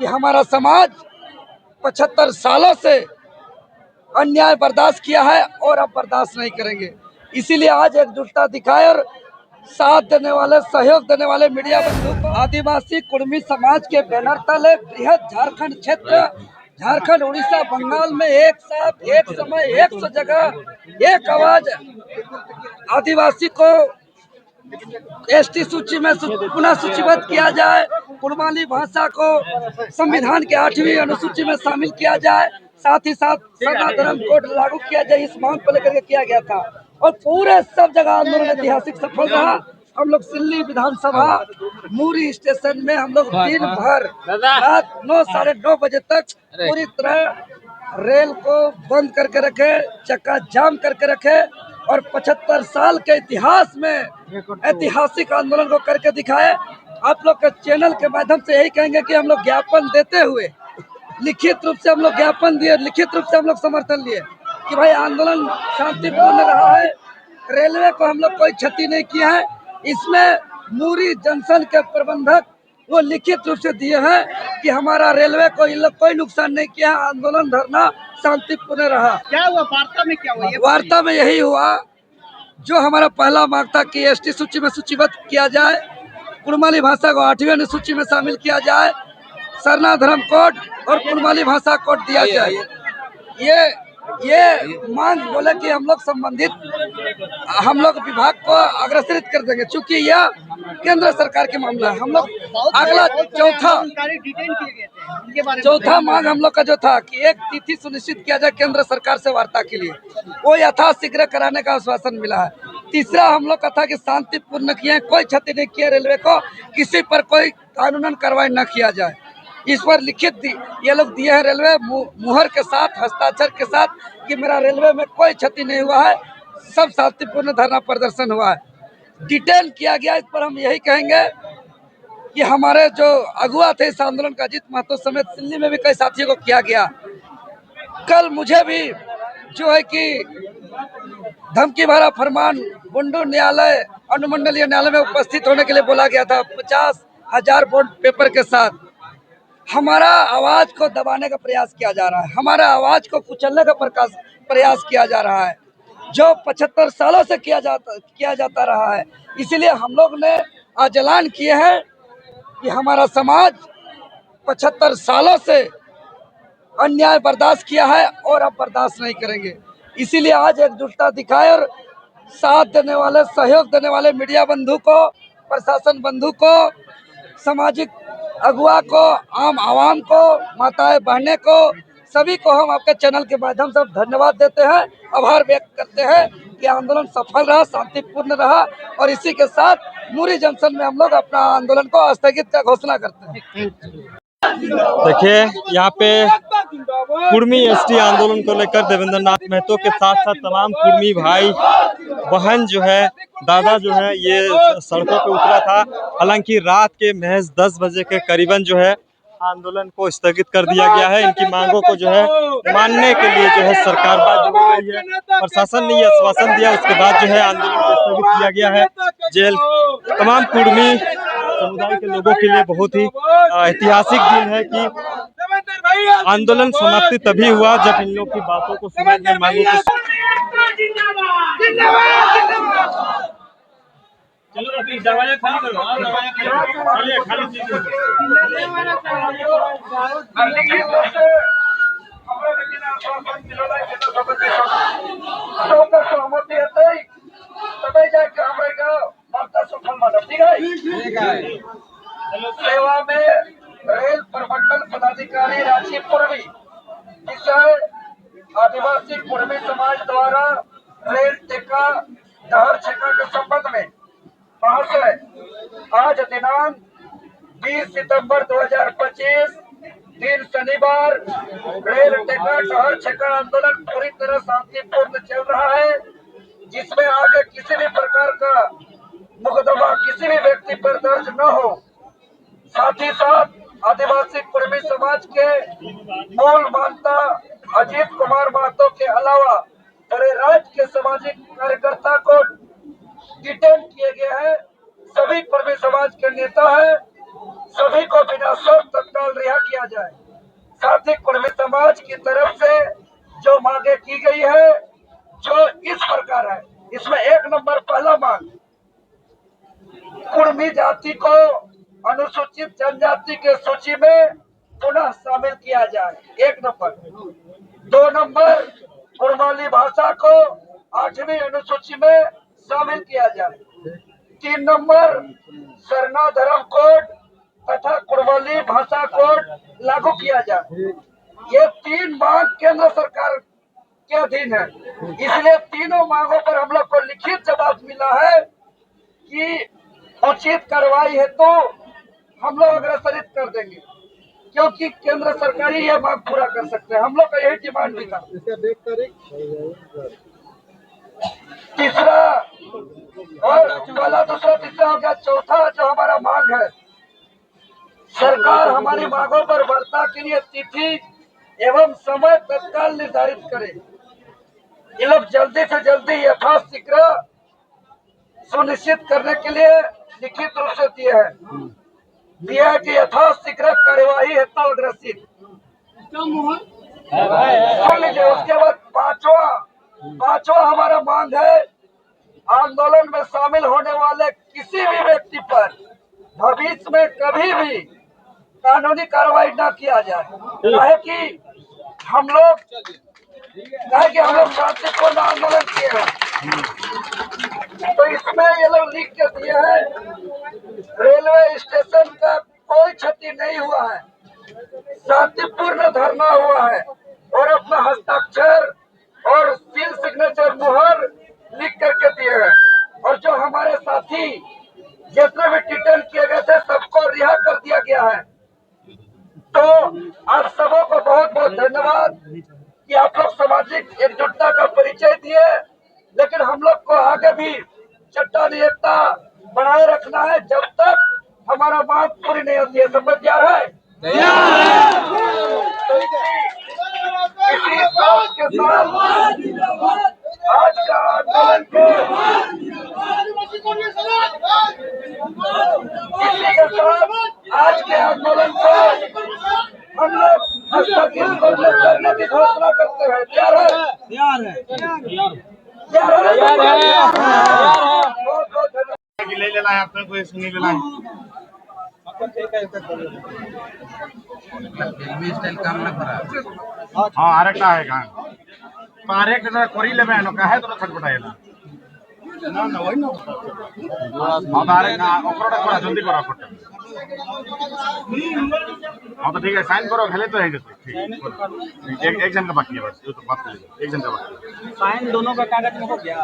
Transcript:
हमारा समाज 75 सालों से अन्याय बर्दाश्त किया है और अब बर्दाश्त नहीं करेंगे। इसीलिए आज एकजुटता दिखाए और साथ देने वाले, सहयोग देने वाले मीडिया बंधु को आदिवासी कुर्मी समाज के बैनर तले बृहद झारखंड क्षेत्र, झारखंड, उड़ीसा, बंगाल में एक साथ, एक समय, 100 जगह एक आवाज आदिवासी को एसटी सूची में पुनः सूचीबद्ध किया जाए, कुर्माली भाषा को संविधान के 8वीं अनुसूची में शामिल किया जाए, साथ ही साथ सरना धर्म कोड लागू किया जाए। इस मांग को लेकर के किया गया था और पूरे सब जगह आंदोलन ऐतिहासिक सफल रहा। हम लोग सिल्ली विधानसभा मूरी स्टेशन में हम लोग दिन भर रात 9 साढ़े 9 बजे तक पूरी तरह रेल को बंद करके रखे, चक्का जाम करके रखे और 75 साल के इतिहास में ऐतिहासिक आंदोलन को करके दिखाए। आप लोग के चैनल के माध्यम से यही कहेंगे कि हम लोग ज्ञापन देते हुए लिखित रूप से हम लोग ज्ञापन दिए, लिखित रूप से हम लोग समर्थन लिए कि भाई आंदोलन शांतिपूर्ण रहा है, रेलवे को हम लोग कोई क्षति नहीं किया है। इसमें मूरी जंक्शन के प्रबंधक वो लिखित रूप से दिए हैं कि हमारा रेलवे को इन लोग कोई नुकसान नहीं किया, आंदोलन धरना शांतिपूर्ण रहा। क्या हुआ वार्ता में, क्या हुआ? वार्ता में यही हुआ जो हमारा पहला मांग था कि एसटी सूची में सूचीबद्ध किया जाए, कुर्माली भाषा को 8वीं अनुसूची में शामिल किया जाए, सरना धर्म कोड और कुर्माली भाषा कोड दिया जाए। ये मांग बोले कि हम लोग संबंधित विभाग को अग्रसरित कर देंगे, चूंकि यह केंद्र सरकार के मामला है। हम लोग अगला चौथा मांग हम लोग का जो था कि एक तिथि सुनिश्चित किया जाए केंद्र सरकार से वार्ता के लिए, वो यथाशीघ्र कराने का आश्वासन मिला है। तीसरा हम लोग का था कि शांतिपूर्ण किए, कोई क्षति नहीं किया रेलवे को, किसी पर कोई कानूनन कार्रवाई न किया जाए। इस पर लिखित ये लोग दिए हैं रेलवे मुहर के साथ, हस्ताक्षर के साथ कि मेरा रेलवे में कोई क्षति नहीं हुआ है, सब शांतिपूर्ण धरना प्रदर्शन हुआ है। डिटेन किया गया। इस पर हम यही कहेंगे कि हमारे जो अगुआ थे इस आंदोलन का, अजीत महतो समेत दिल्ली में भी कई साथियों को किया गया। कल मुझे भी जो है कि धमकी भरा फरमान बुंडू न्यायालय, अनुमंडलीय न्यायालय में उपस्थित होने के लिए बोला गया था 50,000 बॉन्ड पेपर के साथ। हमारा आवाज को दबाने का प्रयास किया जा रहा है, हमारा आवाज को कुचलने का प्रयास किया जा रहा है, जो 75 सालों से किया जाता रहा है। इसीलिए हम लोग ने आज ऐलान किए हैं कि हमारा समाज 75 सालों से अन्याय बर्दाश्त किया है और अब बर्दाश्त नहीं करेंगे। इसीलिए आज एकजुटता दिखाए और साथ देने वाले, सहयोग देने वाले मीडिया बंधु को, प्रशासन बंधु को, सामाजिक अगुआ को, आम आवाम को, माताएं बहनें को, सभी को हम आपके चैनल के माध्यम से धन्यवाद देते हैं, आभार व्यक्त करते हैं कि आंदोलन सफल रहा, शांतिपूर्ण रहा और इसी के साथ मूरी जंक्शन में हम लोग अपना आंदोलन को स्थगित का घोषणा करते हैं। देखिए यहाँ पे कुर्मी एसटी आंदोलन को लेकर देवेंद्र नाथ महतो के साथ साथ तमाम कुर्मी भाई बहन जो है, दादा जो है, ये सड़कों पे उतरा था। हालांकि रात के महज 10 बजे के करीबन जो है आंदोलन को स्थगित कर दिया गया है। इनकी मांगों को जो है मानने के लिए जो है सरकार बाध्य हो गई है। प्रशासन ने ये आश्वासन दिया, उसके बाद जो है आंदोलन को स्थगित किया गया है। जेल तमाम कुर्मी समुदाय के लोगों के लिए बहुत ही ऐतिहासिक दिन है कि आंदोलन समाप्ति तभी हुआ जब इन लोग की बातों को सुना गया, मांगों को। चलो अभी दवाइयाँ खाली करो, खाली सेवा में रेल प्रबंधन पदाधिकारी रांची पूर्वी विषय आदिवासी कुर्मी समाज द्वारा रेल टिका डहर छेका के संबंध में महाशय आज दिनांक 20 सितंबर 2025 दिन शनिवार रेल टिका डहर छेका आंदोलन पूरी तरह शांतिपूर्ण चल रहा है, जिसमें आगे किसी भी प्रकार का मुकदमा किसी भी व्यक्ति पर दर्ज न हो। साथ ही साथ आदिवासी कुर्मी समाज के मूल मानता अजीत कुमार महतो के अलावा पूरे राज्य के सामाजिक कार्यकर्ता को डिटेन किए गए हैं। सभी कुर्मी समाज के नेता हैं, सभी को बिना शर्त तत्काल रिहा किया किया जाए। साथ ही कुर्मी समाज की तरफ से जो मांगे की गई है, जो इस प्रकार है, इसमें 1 नंबर पहला मांग, कुर्मी जाति को अनुसूचित जनजाति के सूची में पुनः शामिल किया जाए, 1 नंबर। 2 नंबर, कुर्माली भाषा को 8वीं अनुसूची में शामिल किया जाए। 3 नंबर, सरना धर्म कोड तथा कुर्माली भाषा कोड लागू किया जाए। ये 3 मांग केंद्र सरकार के अधीन है, इसलिए तीनों मांगों पर हम लोग को लिखित जवाब मिला है कि उचित कार्रवाई हेतु हम लोग अग्रसरित कर देंगे, क्योंकि केंद्र सरकार ही यह मांग पूरा कर सकते हैं। हम लोग का यही डिमांड भी था। तीसरा और पहला, दूसरा, तीसरा हो गया। चौथा जो हमारा मांग है, सरकार हमारी मांगों पर वार्ता के लिए तिथि एवं समय तत्काल निर्धारित करे। ये लोग जल्दी से जल्दी यथाशीघ्र सुनिश्चित करने के लिए लिखित रूप से दिया है कि यथाशीघ्र कार्यवाही हेतु अग्रसित। सुन लीजिए। उसके बाद पांचवा हमारा मांग है, आंदोलन में शामिल होने वाले किसी भी व्यक्ति पर भविष्य में कभी भी कानूनी कार्रवाई न किया जाए। काहे कि हम लोग शांतिपूर्ण आंदोलन किए हैं, तो इसमें ये लोग लिख के दिए हैं, रेलवे स्टेशन का कोई क्षति नहीं हुआ है, शांतिपूर्ण धरना हुआ है, और अपना हस्ताक्षर और सील सिग्नेचर मुहर लिख करके दिए हैं। और जो हमारे साथी जितने भी डिटेन किए गए थे, सबको रिहा कर दिया गया है। तो आप सबों को बहुत बहुत धन्यवाद कि आप लोग सामाजिक एकजुटता का परिचय दिए, लेकिन हम लोग को आगे भी चट्टानी एकता बनाए रखना है जब तक हमारा मांग पूरी नहीं होती है। समझ जा रहा है? तो इसी बात के साथ आज का आंदोलन को हम लोग स्थगित करने की घोषणा करते हैं। तैयार है? बहुत बहुत धन्यवाद। ले लेना है आपने, कोई सुनी लेना है। हाँ आरेक्टा है कहाँ तो आरेक्ट कोरी लेबे है नो काहे तो छटपटाएला ना ना वही ना हाँ तो आरेक्ट ओकरोटा करा जल्दी करो फोटो। हाँ तो ठीक है, साइन करो, खेले तो है जैसे ठीक। एक जन का बाकी है बस, जो तो बात कर लीजिए, एक जन का बाकी। साइन दोनों का कागज में हो गया।